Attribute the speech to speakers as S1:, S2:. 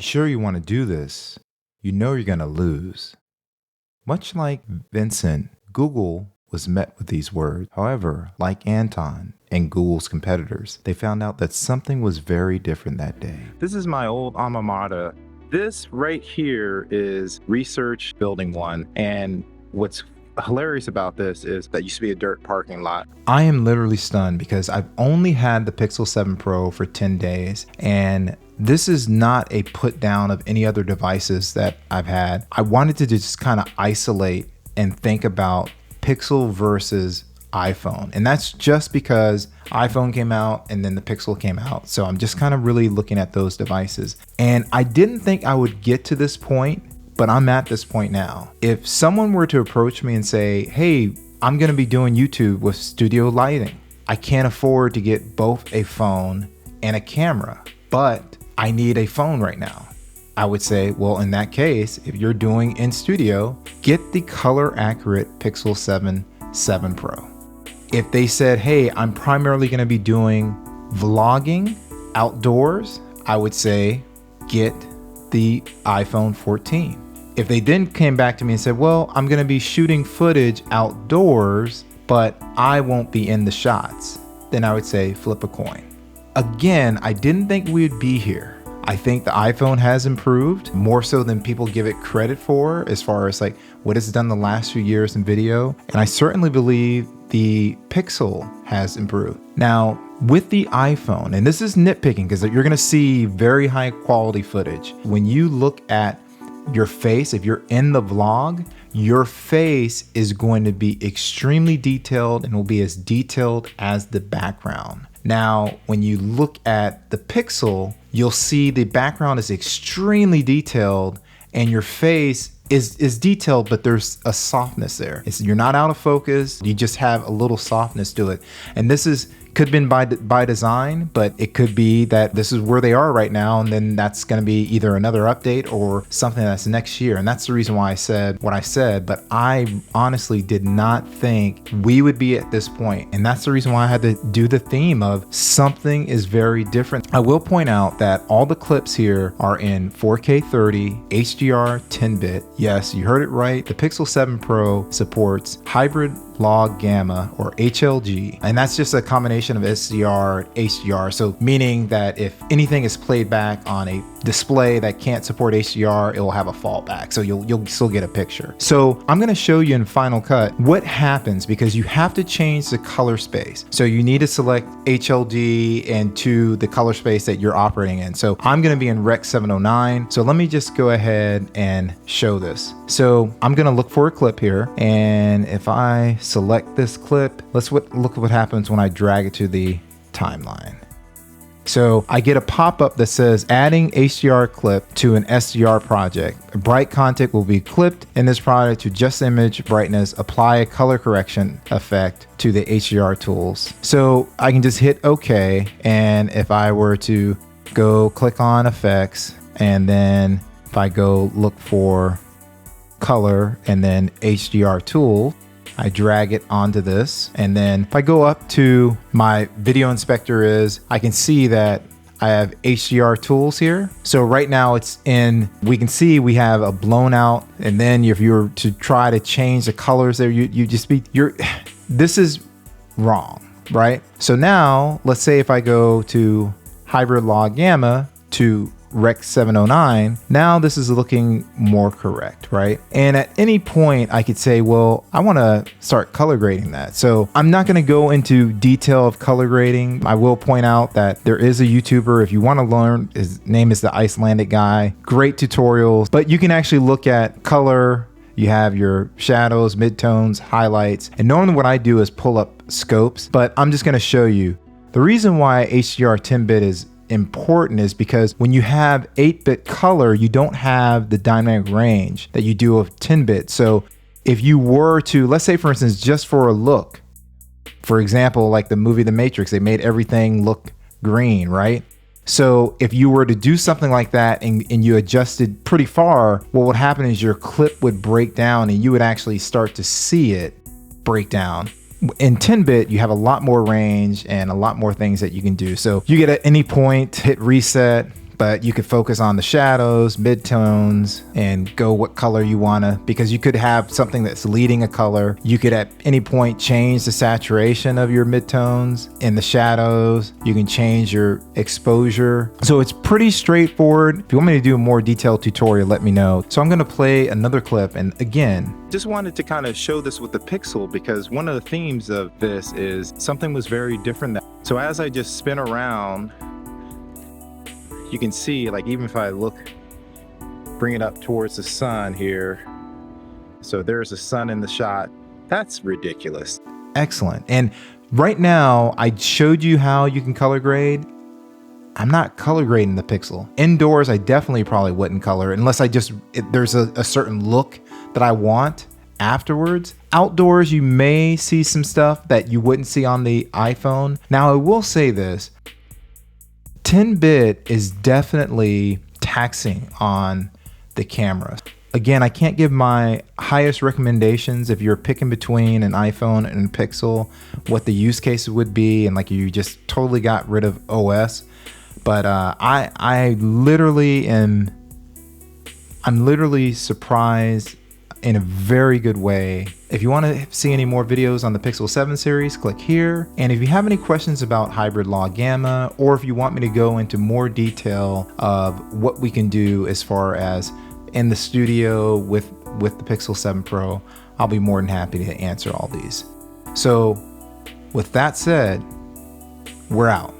S1: Sure, you want to do this, you know you're going to lose. Much like Vincent, Google was met with these words. However, like Anton and Google's competitors, they found out that something was very different that day. This is my old alma mater. This right here is Research Building 1. And what's hilarious about this is that used to be a dirt parking lot. I am literally stunned because I've only had the Pixel 7 Pro for 10 days, and this is not a put down of any other devices that I've had. I wanted to just kind of isolate and think about Pixel versus iPhone. And that's just because iPhone came out and then the Pixel came out. So I'm just kind of really looking at those devices. And I didn't think I would get to this point, but I'm at this point now. If someone were to approach me and say, hey, I'm gonna be doing YouTube with studio lighting. I can't afford to get both a phone and a camera, but I need a phone right now. I would say, well, in that case, if you're doing in studio, get the color accurate Pixel 7 Pro. If they said, hey, I'm primarily gonna be doing vlogging outdoors, I would say, get the iPhone 14. If they then came back to me and said, well, I'm gonna be shooting footage outdoors, but I won't be in the shots, then I would say flip a coin. Again, I didn't think we'd be here. I think the iPhone has improved more so than people give it credit for as far as like what it's done the last few years in video. And I certainly believe the Pixel has improved. Now, with the iPhone, and this is nitpicking because you're gonna see very high quality footage. When you look at your face, if you're in the vlog, your face is going to be extremely detailed and will be as detailed as the background. Now, when you look at the Pixel, you'll see the background is extremely detailed and your face is detailed, but there's a softness there. You're not out of focus. You just have a little softness to it. And this could have been by design, but it could be that this is where they are right now, and then that's going to be either another update or something that's next year. And that's the reason why I said what I said, but I honestly did not think we would be at this point. And that's the reason why I had to do the theme of something is very different. I will point out that all the clips here are in 4K 30, HDR 10-bit. Yes, you heard it right. The Pixel 7 Pro supports hybrid log gamma or HLG, and that's just a combination of SDR HDR, so meaning that if anything is played back on a display that can't support HDR, it will have a fallback, so you'll still get a picture. So I'm going to show you in Final Cut what happens because you have to change the color space. So you need to select HLD into the color space that you're operating in. So I'm going to be in Rec 709, so let me just go ahead and show this. So I'm going to look for a clip here, and if I select this clip, look at what happens when I drag it to the timeline. So I get a pop-up that says adding HDR clip to an SDR project. A bright content will be clipped in this project to just image brightness, apply a color correction effect to the HDR tools. So I can just hit OK, and if I were to go click on effects, and then if I go look for color and then HDR tool, I drag it onto this, and then if I go up to my video inspector I can see that I have HDR tools here. So right now we can see we have a blown out, and then if you were to try to change the colors there, this is wrong, right? So now let's say if I go to hybrid log gamma to Rec 709, now this is looking more correct, right? And at any point I could say, well, I want to start color grading that. So I'm not going to go into detail of color grading. I will point out that there is a YouTuber, if you want to learn, his name is the Icelandic guy, great tutorials, but you can actually look at color. You have your shadows, midtones, highlights, and normally what I do is pull up scopes, but I'm just going to show you. The reason why HDR 10-bit is important is because when you have 8-bit color, you don't have the dynamic range that you do of 10-bit. So if you were to, let's say for instance, just for a look, for example, like the movie The Matrix, they made everything look green, right? So if you were to do something like that and you adjusted pretty far, what would happen is your clip would break down and you would actually start to see it break down. In 10-bit, you have a lot more range and a lot more things that you can do. So you get at any point, hit reset, but you could focus on the shadows, midtones, and go what color you wanna, because you could have something that's leading a color. You could at any point change the saturation of your midtones and the shadows. You can change your exposure. So it's pretty straightforward. If you want me to do a more detailed tutorial, let me know. So I'm gonna play another clip, and again, just wanted to kind of show this with the Pixel, because one of the themes of this is something was very different. So as I just spin around, you can see, like, even if I look, bring it up towards the sun here. So there's the sun in the shot. That's ridiculous. Excellent. And right now I showed you how you can color grade. I'm not color grading the Pixel. Indoors, I definitely probably wouldn't color unless there's a certain look that I want afterwards. Outdoors, you may see some stuff that you wouldn't see on the iPhone. Now, I will say this. 10-bit is definitely taxing on the camera. Again, I can't give my highest recommendations if you're picking between an iPhone and a Pixel, what the use cases would be, and like you just totally got rid of OS. But I'm literally surprised in a very good way. If you want to see any more videos on the Pixel 7 series, click here. And if you have any questions about hybrid log gamma, or if you want me to go into more detail of what we can do as far as in the studio with the Pixel 7 Pro, I'll be more than happy to answer all these. So with that said, we're out.